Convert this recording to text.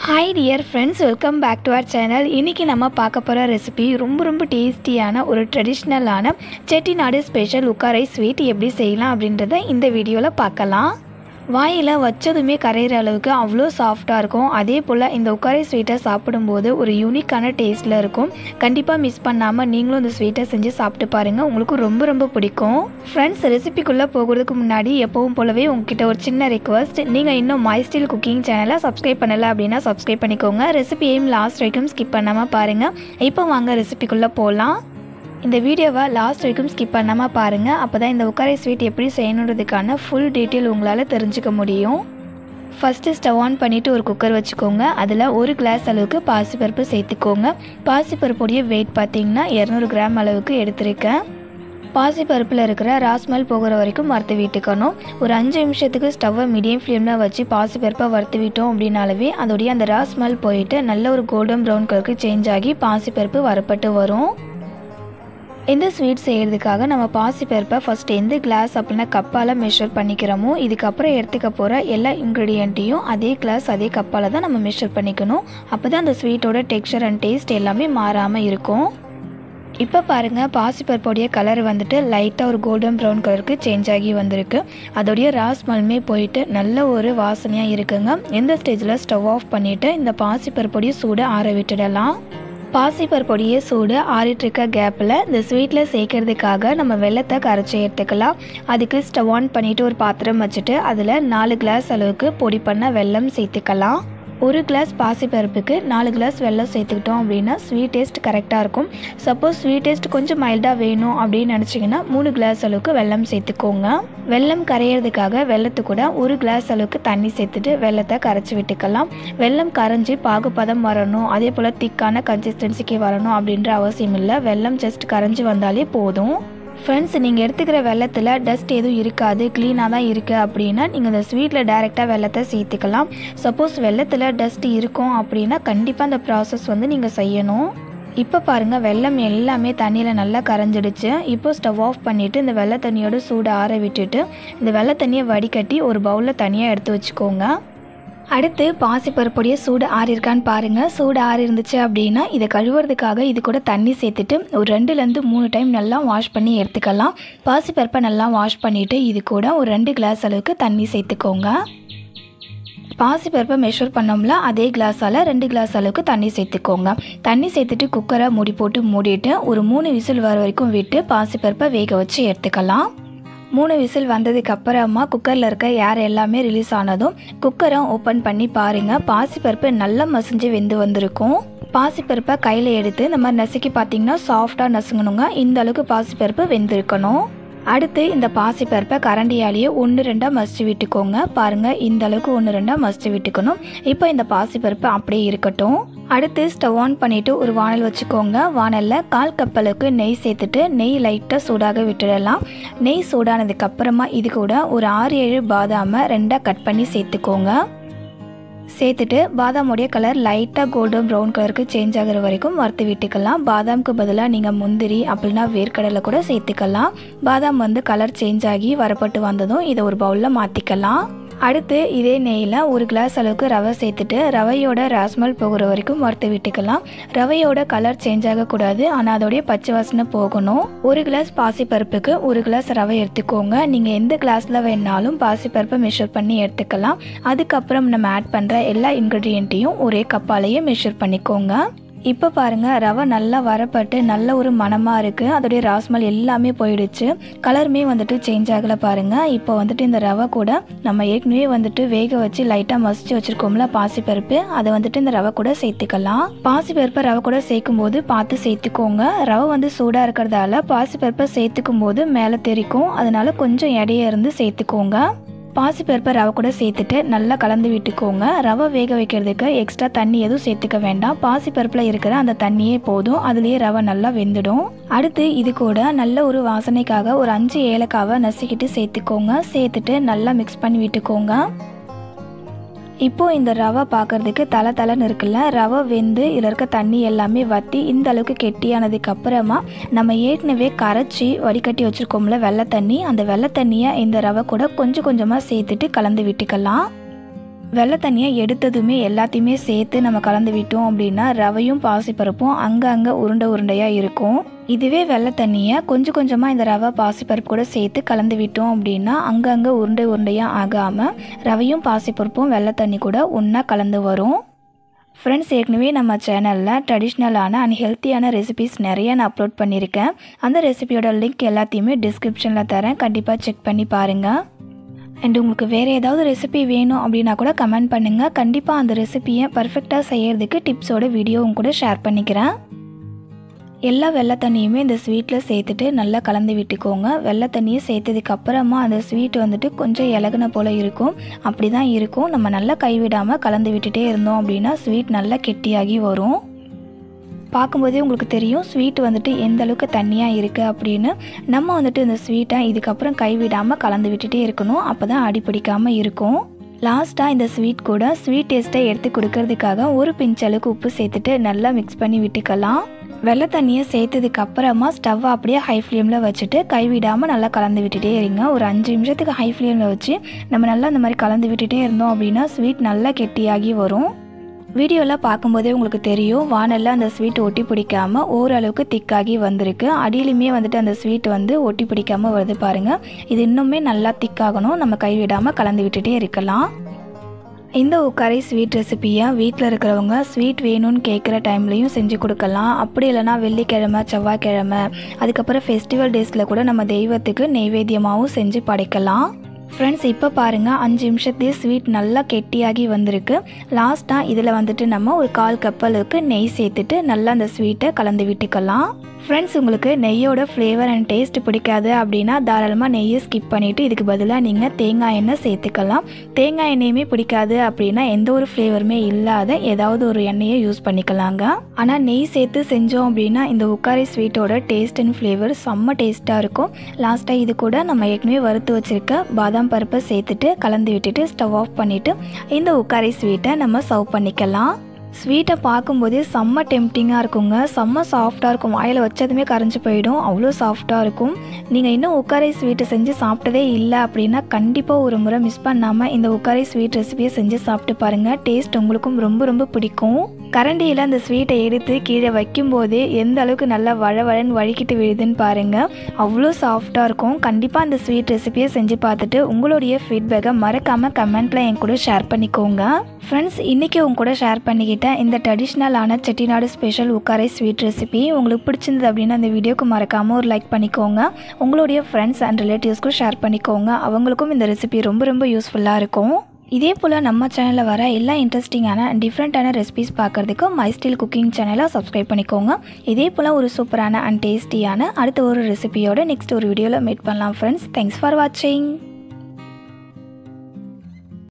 Hi dear friends, welcome back to our channel. இன்னைக்கு நம்ம பார்க்க போற ரெசிபி ரொம்ப டேஸ்டியான ஒரு ட்ரெடிஷனலான செட்டிநாடு ஸ்பெஷல் உக்காரை ஸ்வீட் எப்படி செய்யலாம் அப்படின்றத இந்த வீடியோல பார்க்கலாம். வாயில வச்சதுமே கரையிற அளவுக்கு அவ்வளோ சாஃப்டாக இருக்கும். அதே போல் இந்த உக்காரை ஸ்வீட்டை சாப்பிடும்போது ஒரு யூனிக்கான டேஸ்ட்டில் இருக்கும். கண்டிப்பாக மிஸ் பண்ணாமல் நீங்களும் இந்த ஸ்வீட்டை செஞ்சு சாப்பிட்டு பாருங்கள், உங்களுக்கு ரொம்ப பிடிக்கும். ஃப்ரெண்ட்ஸ், ரெசிபிக்குள்ளே போகிறதுக்கு முன்னாடி எப்பவும் போலவே உங்ககிட்ட ஒரு சின்ன ரெக்வஸ்ட், நீங்கள் இன்னும் மை ஸ்டைல் குக்கிங் சேனலை சப்ஸ்கிரைப் பண்ணலை அப்படின்னா சப்ஸ்கிரைப் பண்ணிக்கோங்க. ரெசிபியையும் லாஸ்ட் வரைக்கும் ஸ்கிப் பண்ணாமல் பாருங்கள். இப்போ வாங்க ரெசிபிக்குள்ளே போகலாம். இந்த வீடியோவை லாஸ்ட் வரைக்கும் ஸ்கிப் பண்ணாமல் பாருங்கள். அப்போ தான் இந்த உக்காரை ஸ்வீட் எப்படி செய்யணுன்றதுக்கான ஃபுல் டீட்டெயில் உங்களால் தெரிஞ்சுக்க முடியும். ஃபஸ்ட்டு ஸ்டவ் ஆன் பண்ணிவிட்டு ஒரு குக்கர் வச்சுக்கோங்க. அதில் ஒரு கிளாஸ் அளவுக்கு பாசிப்பருப்பு சேர்த்துக்கோங்க. பாசிப்பருப்புடைய வெயிட் பார்த்திங்கன்னா 200 கிராம் அளவுக்கு எடுத்திருக்கேன். பாசிப்பருப்பில் இருக்கிற ராஸ்மல் போகிற வரைக்கும் வறுத்து விட்டுக்கணும். ஒரு 5 நிமிஷத்துக்கு ஸ்டவ்வை மீடியம் ஃப்ளேமில் வச்சு பாசிப்பருப்பை வறுத்து விட்டோம் அப்படின்னாலே அதோடைய அந்த ராஸ்மல் போயிட்டு நல்ல ஒரு கோல்டன் ப்ரௌன் கலருக்கு சேஞ்ச் ஆகி பாசிப்பருப்பு வறுப்பட்டு வரும். இந்த ஸ்வீட் செய்கிறதுக்காக நம்ம பாசிப்பருப்பை ஃபஸ்ட்டு எந்த கிளாஸ் அப்படின்னா கப்பால் மெஷர் பண்ணிக்கிறோமோ, இதுக்கப்புறம் எடுத்துக்க போகிற எல்லா இன்க்ரீடியண்ட்டையும் அதே கிளாஸ் அதே கப்பால் தான் நம்ம மெஷர் பண்ணிக்கணும். அப்போ தான் அந்த ஸ்வீட்டோட டெக்ஸ்சர் அண்ட் டேஸ்ட் எல்லாமே மாறாமல் இருக்கும். இப்போ பாருங்கள், பாசிப்பருப்போடைய கலர் வந்துட்டு லைட்டாக ஒரு கோல்டன் ப்ரௌன் கலருக்கு சேஞ்ச் ஆகி வந்திருக்கு. அதோடைய ராஸ்மல்மே போயிட்டு நல்ல ஒரு வாசனையாக இருக்குங்க. இந்த ஸ்டேஜில் ஸ்டவ் ஆஃப் பண்ணிவிட்டு இந்த பாசிப்பருப்போடைய சூடை ஆற விட்டுடலாம். பாசிப்பருப்பொடியை சூடு ஆறிட்டுருக்க கேப்பில் இந்த ஸ்வீட்டில் சேர்க்கறதுக்காக நம்ம வெல்லத்தை கரைச்சி எடுத்துக்கலாம். அதுக்கு ஸ்டவ் ஆன் பண்ணிவிட்டு ஒரு பாத்திரம் வச்சுட்டு அதில் 4 கிளாஸ் அளவுக்கு பொடி பண்ண வெல்லம் சேர்த்துக்கலாம். ஒரு கிளாஸ் பாசிப்பருப்புக்கு 4 கிளாஸ் வெல்லம் சேர்த்துக்கிட்டோம் அப்படின்னா ஸ்வீட் டேஸ்ட் கரெக்டாக இருக்கும். சப்போஸ் ஸ்வீட் டேஸ்ட் கொஞ்சம் மைல்டாக வேணும் அப்படின்னு நினச்சிங்கன்னா 3 கிளாஸ் அளவுக்கு வெல்லம் சேர்த்துக்கோங்க. வெல்லம் கரையிறதுக்காக வெல்லத்து கூட 1 கிளாஸ் அளவுக்கு தண்ணி சேர்த்துட்டு வெல்லத்தை கரைச்சி விட்டுக்கலாம். வெல்லம் கரைஞ்சி பாகுபதம் வரணும், அதே போல் திக்கான கன்சிஸ்டன்சிக்கு வரணும் அப்படின்ற அவசியம் இல்லை. வெல்லம் ஜஸ்ட் கரைஞ்சி வந்தாலே போதும். ஃப்ரெண்ட்ஸ், நீங்கள் எடுத்துக்கிற வெல்லத்தில் டஸ்ட் எதுவும் இருக்காது, க்ளீனாக தான் இருக்குது அப்படின்னா நீங்கள் இந்த ஸ்வீட்டில் டைரெக்டாக வெல்லத்தை சேர்த்துக்கலாம். சப்போஸ் வெல்லத்தில் டஸ்ட் இருக்கும் அப்படின்னா கண்டிப்பாக அந்த ப்ராசஸ் நீங்கள் செய்யணும். இப்போ பாருங்கள், வெல்லம் எல்லாமே தண்ணியில் நல்லா கரைஞ்சிடுச்சு. இப்போ ஸ்டவ் ஆஃப் பண்ணிவிட்டு இந்த வெள்ளை தண்ணியோட சூடு ஆற விட்டுட்டு இந்த வெள்ளை தண்ணியை வடிகட்டி ஒரு பவுலில் தனியாக எடுத்து வச்சுக்கோங்க. அடுத்து பாசிப்பருப்புடைய சூடு ஆறிருக்கான்னு பாருங்கள். சூடு ஆறி இருந்துச்சு அப்படின்னா இதை கழுவுறதுக்காக இது கூட தண்ணி சேர்த்துட்டு ஒரு 2லேருந்து 3 டைம் நல்லா வாஷ் பண்ணி எடுத்துக்கலாம். பாசிப்பருப்பை நல்லா வாஷ் பண்ணிவிட்டு இது கூட ஒரு 2 கிளாஸ் அளவுக்கு தண்ணி சேர்த்துக்கோங்க. பாசிப்பருப்பை மெஷர் பண்ணோம்ல அதே கிளாஸால் 2 கிளாஸ் அளவுக்கு தண்ணி சேர்த்துக்கோங்க. தண்ணி சேர்த்துட்டு குக்கரை மூடி போட்டு மூடிட்டு ஒரு 3 விசில் வர வரைக்கும் விட்டு பாசிப்பருப்பை வேக வச்சு எடுத்துக்கலாம். 3 விசில் வந்ததுக்கு அப்புறமா குக்கரில் இருக்க ஏர் எல்லாமே ரிலீஸ் ஆனதும் குக்கரை ஓப்பன் பண்ணி பாருங்கள். பாசிப்பருப்பு நல்லா மசிஞ்சு வெந்து வந்திருக்கும். பாசிப்பருப்பை கையில் எடுத்து நம்ம நசுக்கி பார்த்திங்கன்னா சாஃப்டாக நசுங்கணுங்க. இந்த அளவுக்கு பாசிப்பருப்பு வெந்திருக்கணும். அடுத்து இந்த பாசிப்பருப்பை கரண்டியாலேயே 1-2 மசிச்சு விட்டுக்கோங்க. பாருங்கள், இந்த அளவுக்கு 1-2 மசிச்சு விட்டுக்கணும். இப்போ இந்த பாசிப்பருப்பு அப்படியே இருக்கட்டும். அடுத்து ஸ்டவ் ஆன் பண்ணிவிட்டு ஒரு வானல் வச்சுக்கோங்க. வானலில் 1/4 கப் அளவுக்கு நெய் சேர்த்துட்டு நெய் லைட்டாக சூடாக விட்டுடலாம். நெய் சூடானதுக்கப்புறமா இது கூட ஒரு 6-7 பாதாமை 2ஆக கட் பண்ணி சேர்த்துக்கோங்க. சேர்த்துட்டு பாதாமுடைய கலர் லைட்டாக கோல்டன் ப்ரௌன் கலருக்கு சேஞ்ச் ஆகிற வரைக்கும் வறுத்து விட்டுக்கலாம். பாதாமுக்கு பதிலாக நீங்கள் முந்திரி அப்படின்னா வேர்க்கடலை கூட சேர்த்துக்கலாம். பாதாம் கலர் சேஞ்ச் ஆகி வரப்பட்டு வந்ததும் இதை ஒரு பவுலில் மாற்றிக்கலாம். அடுத்து இதே நெய்யில் 1 கிளாஸ் அளவுக்கு ரவை சேர்த்துட்டு ரவையோட ராஸ்மல் போகிற வரைக்கும் வறுத்து விட்டுக்கலாம். ரவையோட கலர் சேஞ்ச் ஆகக்கூடாது, ஆனால் அதோடைய பச்சை வாசனை போகணும். 1 கிளாஸ் பாசிப்பருப்புக்கு 1 கிளாஸ் ரவை எடுத்துக்கோங்க. நீங்கள் எந்த கிளாஸில் வேணாலும் பாசிப்பருப்பை மெஷர் பண்ணி எடுத்துக்கலாம். அதுக்கப்புறம் நம்ம ஆட் பண்ணுற எல்லா இன்க்ரீடியண்ட்டையும் ஒரே கப்பாலேயே மெஷர் பண்ணிக்கோங்க. இப்போ பாருங்கள், ரவை நல்லா வரப்பட்டு நல்ல ஒரு மணமாக இருக்குது. அதோடைய ராஸ்மல் எல்லாமே போயிடுச்சு. கலருமே சேஞ்ச் ஆகலை பாருங்கள். இப்போ இந்த ரவை கூட நம்ம ஏற்கனவே வேக வச்சு லைட்டாக மசிச்சு வச்சுருக்கோம்ல பாசிப்பருப்பு, அதை இந்த ரவை கூட சேர்த்துக்கலாம். பாசிப்பருப்பை ரவை கூட சேர்க்கும் போது பார்த்து சேர்த்துக்கோங்க. ரவை சூடாக இருக்கிறதால பாசிப்பருப்பை சேர்த்துக்கும் போது மேலே தெரிக்கும், அதனால கொஞ்சம் எடையை இருந்து சேர்த்துக்கோங்க. பாசிப்பருப்பை ரவை கூட சேர்த்துட்டு நல்லா கலந்து விட்டுக்கோங்க. ரவை வேக வைக்கிறதுக்கு எக்ஸ்ட்ரா தண்ணி எதுவும் சேர்த்துக்க வேண்டாம். பாசிப்பருப்பில் இருக்கிற அந்த தண்ணியே போதும், அதுலேயே ரவை நல்லா வெந்துடும். அடுத்து இது கூட நல்ல ஒரு வாசனைக்காக ஒரு 5 ஏலக்காவை நசுக்கிட்டு சேர்த்துக்கோங்க. சேர்த்துட்டு நல்லா மிக்ஸ் பண்ணி விட்டுக்கோங்க. இப்போ இந்த ரவை பார்க்கறதுக்கு தலன்னு இருக்குல்ல, ரவை வெந்து இதில் இருக்க தண்ணி எல்லாமே வற்றி இந்த அளவுக்கு கெட்டியானதுக்கு அப்புறமா நம்ம ஏற்கனவே கரைச்சி வடிகட்டி வச்சுருக்கோம்ல வெள்ளை தண்ணி, அந்த வெள்ளை தண்ணியை இந்த ரவை கூட கொஞ்சம் கொஞ்சமாக சேர்த்துட்டு கலந்து விட்டுக்கலாம். வெள்ளை தண்ணியை எடுத்ததுமே எல்லாத்தையுமே சேர்த்து நம்ம கலந்து விட்டோம் அப்படின்னா ரவையும் பாசிப்பருப்பும் அங்கங்கே உருண்டையாக இருக்கும். இதுவே வெள்ளை தண்ணியை கொஞ்சம் கொஞ்சமாக இந்த ரவை பாசிப்பருப்பு கூட சேர்த்து கலந்து விட்டோம் அப்படின்னா அங்கங்கே உருண்டையாக ஆகாமல் ரவையும் பாசிப்பருப்பும் வெள்ளை தண்ணி கூட ஒன்றா கலந்து வரும். ஃப்ரெண்ட்ஸ், ஏற்கனவே நம்ம சேனலில் ட்ரெடிஷ்னலான அண்ட் ஹெல்த்தியான ரெசிபிஸ் நிறைய நான் அப்லோட் பண்ணியிருக்கேன். அந்த ரெசிபியோட லிங்க் எல்லாத்தையுமே டிஸ்கிரிப்ஷனில் தரேன், கண்டிப்பாக செக் பண்ணி பாருங்கள். அண்ட் உங்களுக்கு வேறு ஏதாவது ரெசிபி வேணும் அப்படின்னா கூட கமெண்ட் பண்ணுங்கள். கண்டிப்பாக அந்த ரெசிபியை பர்ஃபெக்டாக செய்கிறதுக்கு டிப்ஸோட வீடியோவும் கூட ஷேர் பண்ணிக்கிறேன். எல்லா வெள்ளை தண்ணியுமே இந்த ஸ்வீட்டில் சேர்த்துட்டு நல்லா கலந்து விட்டுக்கோங்க. வெள்ளை தண்ணியை சேர்த்ததுக்கப்புறமா அந்த ஸ்வீட் வந்துட்டு கொஞ்சம் இலகுன போல் இருக்கும். அப்படி தான் இருக்கும். நம்ம நல்லா கைவிடாமல் கலந்து விட்டுட்டே இருந்தோம் அப்படின்னா ஸ்வீட் நல்லா கெட்டியாகி வரும். பார்க்கும்போதே உங்களுக்கு தெரியும் ஸ்வீட் வந்துட்டு எந்த அளவுக்கு தண்ணியாக இருக்குது அப்படின்னு. நம்ம வந்துட்டு இந்த ஸ்வீட்டை இதுக்கப்புறம் கைவிடாமல் கலந்து விட்டுட்டே இருக்கணும். அப்போ தான் அடிப்பிடிக்காமல் இருக்கும். லாஸ்ட்டாக இந்த ஸ்வீட் கூட ஸ்வீட் டேஸ்ட்டை எடுத்து கொடுக்கறதுக்காக ஒரு பிஞ்ச் அளவுக்கு உப்பு சேர்த்துட்டு நல்லா மிக்ஸ் பண்ணி விட்டுக்கலாம். வெள்ளை தண்ணியை சேர்த்ததுக்கு அப்புறமா ஸ்டவ்வை அப்படியே ஹை ஃப்ளேமில் வச்சுட்டு கைவிடாமல் நல்லா கலந்து விட்டுட்டே இருங்க. ஒரு 5 நிமிஷத்துக்கு ஹை ஃப்ளேமில் வச்சு நம்ம நல்லா இந்த மாதிரி கலந்து விட்டுட்டே இருந்தோம் அப்படின்னா ஸ்வீட் நல்லா கெட்டியாகி வரும். வீடியோவில் பார்க்கும்போதே உங்களுக்கு தெரியும் வானலில் அந்த ஸ்வீட் ஒட்டி பிடிக்காமல் ஓரளவுக்கு திக்காகி வந்திருக்கு. அடியிலுமே வந்துட்டு அந்த ஸ்வீட் வந்து ஒட்டி பிடிக்காமல் வருது பாருங்கள். இது இன்னுமே நல்லா திக்காகணும். நம்ம கைவிடாமல் கலந்து விட்டுட்டே இருக்கலாம். இந்த உக்காரை ஸ்வீட் ரெசிப்பியை வீட்டில் இருக்கிறவங்க ஸ்வீட் வேணும்னு கேட்குற டைம்லையும் செஞ்சு கொடுக்கலாம். அப்படி இல்லைனா வெள்ளிக்கிழமை, செவ்வாய்க்கிழமை, அதுக்கப்புறம் ஃபெஸ்டிவல் டேஸில் கூட நம்ம தெய்வத்துக்கு நெய்வேத்தியமாகவும் செஞ்சு படைக்கலாம். ஃப்ரெண்ட்ஸ், இப்போ பாருங்கள் 5 நிமிஷத்துலேயே ஸ்வீட் நல்லா கெட்டியாகி வந்திருக்கு. லாஸ்ட்டாக இதில் வந்துட்டு நம்ம ஒரு 1/4 கப் அளவுக்கு நெய் சேர்த்துட்டு நல்லா அந்த ஸ்வீட்டை கலந்து விட்டுக்கலாம். ஃப்ரெண்ட்ஸ், உங்களுக்கு நெய்யோட ஃப்ளேவர் அண்ட் டேஸ்ட் பிடிக்காது அப்படின்னா தாராளமாக நெய்யை ஸ்கிப் பண்ணிவிட்டு இதுக்கு பதிலாக நீங்கள் தேங்காய் எண்ணெய் சேர்த்துக்கலாம். தேங்காய் எண்ணெயுமே பிடிக்காது அப்படின்னா எந்த ஒரு ஃப்ளேவருமே இல்லாத ஏதாவது ஒரு எண்ணெயை யூஸ் பண்ணிக்கலாங்க. ஆனால் நெய் சேர்த்து செஞ்சோம் அப்படின்னா இந்த உக்காரை ஸ்வீட்டோட டேஸ்ட் அண்ட் ஃப்ளேவர் செம்ம டேஸ்ட்டாக இருக்கும். லாஸ்ட்டாக இது கூட நம்ம ஏற்கனவே வறுத்து வச்சுருக்க பாதாம் பருப்பை சேர்த்துட்டு கலந்து விட்டுட்டு ஸ்டவ் ஆஃப் பண்ணிவிட்டு இந்த உக்காரை ஸ்வீட்டை நம்ம சர்வ் பண்ணிக்கலாம். ஸ்வீட்டை பார்க்கும்போதே செம்ம டெம்டிங்காக இருக்குங்க. செம்ம சாஃப்டாக இருக்கும். வாயில் வச்சதுமே கரைஞ்சி போயிடும். அவ்வளோ சாஃப்டாக இருக்கும். நீங்கள் இன்னும் உக்காரை ஸ்வீட்டை செஞ்சு சாப்பிட்டதே இல்லை அப்படின்னா கண்டிப்பாக ஒரு முறை மிஸ் பண்ணாமல் இந்த உக்காரை ஸ்வீட் ரெசிபியை செஞ்சு சாப்பிட்டு பாருங்கள். டேஸ்ட் உங்களுக்கும் ரொம்ப ரொம்ப பிடிக்கும். கரண்டியில் அந்த ஸ்வீட்டை எடுத்து கீழே வைக்கும்போதே எந்த அளவுக்கு நல்லா வழவழன்னு வழுக்கிட்டு விழுதுன்னு பாருங்கள். அவ்வளோ சாஃப்டாக இருக்கும். கண்டிப்பாக அந்த ஸ்வீட் ரெசிபியை செஞ்சு பார்த்துட்டு உங்களுடைய ஃபீட்பேக்கை மறக்காமல் கமெண்ட்டில் என் கூட ஷேர் பண்ணிக்கோங்க. ஃப்ரெண்ட்ஸ், இன்றைக்கி உங்க கூட ஷேர் பண்ணிக்கிட்டேன் இந்த ட்ரெடிஷ்னலான செட்டிநாடு ஸ்பெஷல் உக்காரை ஸ்வீட் ரெசிபி உங்களுக்கு பிடிச்சிருந்தது அப்படின்னா அந்த வீடியோக்கு மறக்காமல் ஒரு லைக் பண்ணிக்கோங்க. உங்களுடைய ஃப்ரெண்ட்ஸ் அண்ட் ரிலேட்டிவ்ஸ்க்கும் ஷேர் பண்ணிக்கோங்க. அவங்களுக்கும் இந்த ரெசிபி ரொம்ப ரொம்ப யூஸ்ஃபுல்லாக இருக்கும். இதே போல் நம்ம சேனலில் வர எல்லா இன்ட்ரெஸ்டிங்கான அண்ட் டிஃப்ரெண்ட்டான ரெசிபிஸ் பார்க்குறதுக்கு மை ஸ்டைல் குக்கிங் சேனலை சப்ஸ்கிரைப் பண்ணிக்கோங்க. இதே போல் ஒரு சூப்பரான அண்ட் டேஸ்டியான அடுத்த ஒரு ரெசிபியோட நெக்ஸ்ட் ஒரு வீடியோவில் மீட் பண்ணலாம் ஃப்ரெண்ட்ஸ். தேங்க்ஸ் ஃபார் வாட்சிங்.